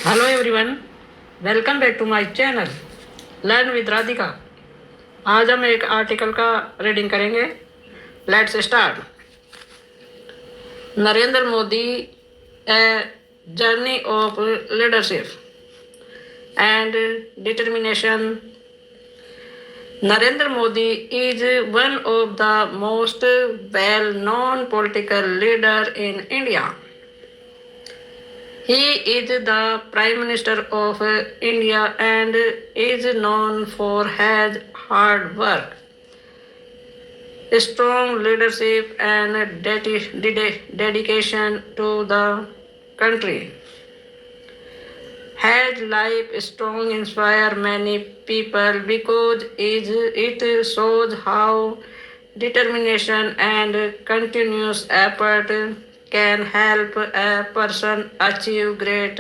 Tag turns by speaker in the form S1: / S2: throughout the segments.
S1: Hello everyone, welcome back to my channel learn with Radhika. आज हम एक आर्टिकल का रीडिंग करेंगे। Let's start. Narendra Modi, a journey of leadership and determination. Narendra Modi is one of the most well-known political leader in India. He is the Prime Minister of India and is known for his hard work, strong leadership, and dedication to the country. His life strong inspire many people because it shows how determination and continuous effort can help a person achieve great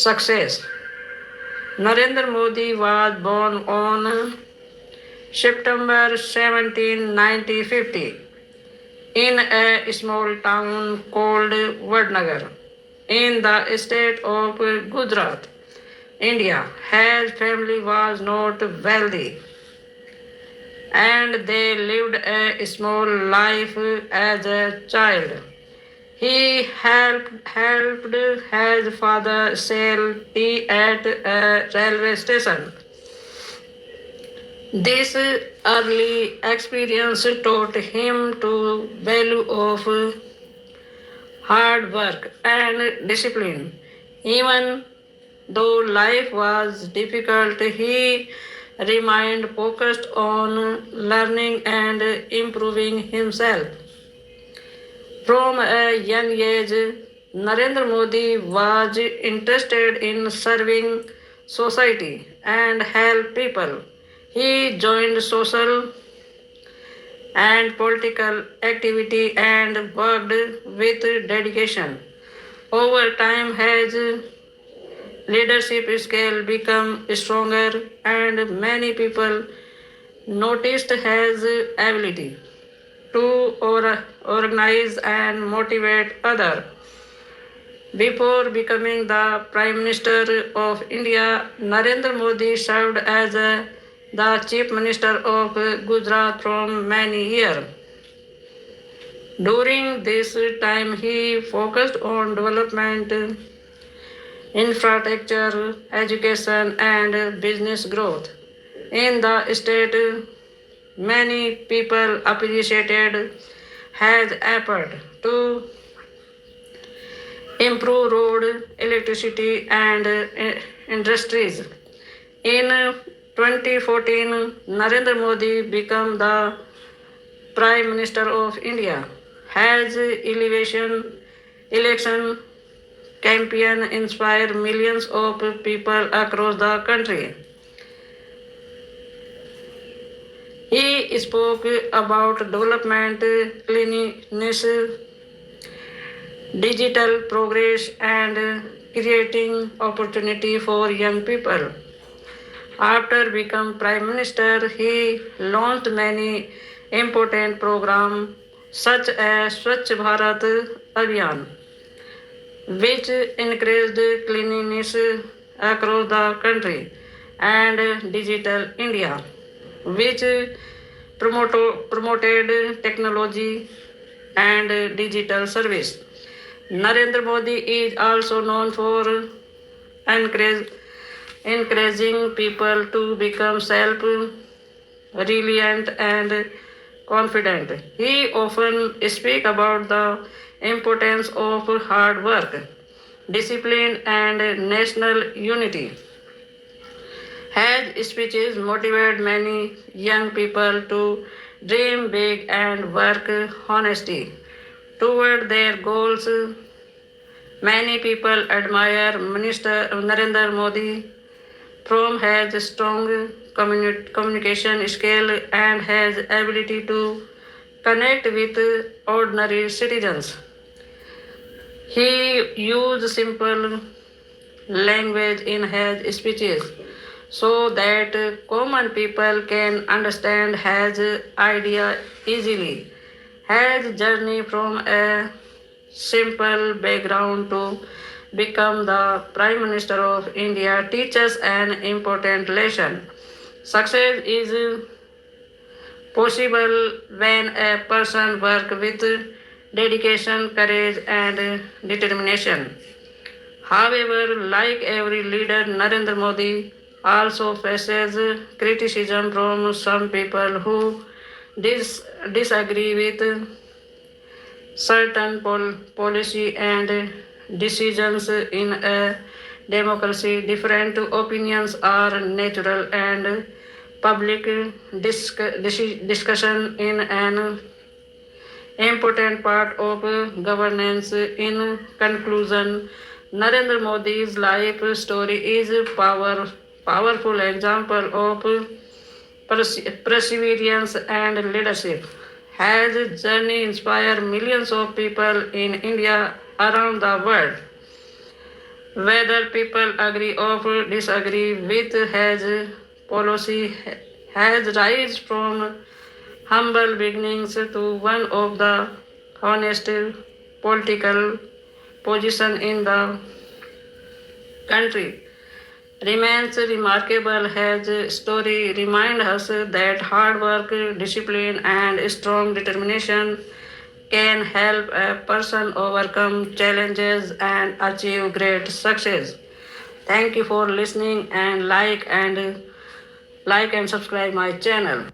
S1: success. Narendra Modi was born on September 17, 1950 in a small town called Vadnagar in the state of Gujarat, India. His family was not wealthy and they lived a small life as a child. He helped his father sell tea at a railway station. This early experience taught him to value of hard work and discipline. Even though life was difficult, he remained focused on learning and improving himself. From a young age, Narendra Modi was interested in serving society and help people. He joined social and political activity and worked with dedication. Over time, his leadership skill became stronger and many people noticed his ability to organize and motivate others. Before becoming the Prime Minister of India, Narendra Modi served as the Chief Minister of Gujarat for many years. During this time, he focused on development, infrastructure, education, and business growth. In the state, many people appreciated his effort to improve road, electricity, and industries. In 2014, Narendra Modi became the Prime Minister of India. His election campaign inspired millions of people across the country. He spoke about development, cleanliness, digital progress, and creating opportunity for young people. After becoming Prime Minister, he launched many important programs such as Swachh Bharat Abhiyan, which encouraged cleanliness across the country, and Digital India, which promoted technology and digital service. Narendra Modi is also known for encouraging people to become self-reliant and confident. He often speaks about the importance of hard work, discipline, and national unity. His speeches motivate many young people to dream big and work honestly toward their goals. Many people admire Minister Narendra Modi from his strong communication skill and his ability to connect with ordinary citizens. He used simple language in his speeches so that common people can understand his idea easily. His journey from a simple background to become the Prime Minister of India teaches an important lesson. Success is possible when a person works with dedication, courage, and determination. However, like every leader, Narendra Modi also faces criticism from some people who disagree with certain policy and decisions in a democracy. Different opinions are natural and public discussion in an important part of governance. In conclusion, Narendra Modi's life story is a powerful example of perseverance and leadership. His journey inspired millions of people in India around the world. Whether people agree or disagree with his policy, has rise from humble beginnings to one of the honest political position in the country remains remarkable. His story reminds us that hard work, discipline, and strong determination can help a person overcome challenges and achieve great success. Thank you for listening and like and subscribe my channel.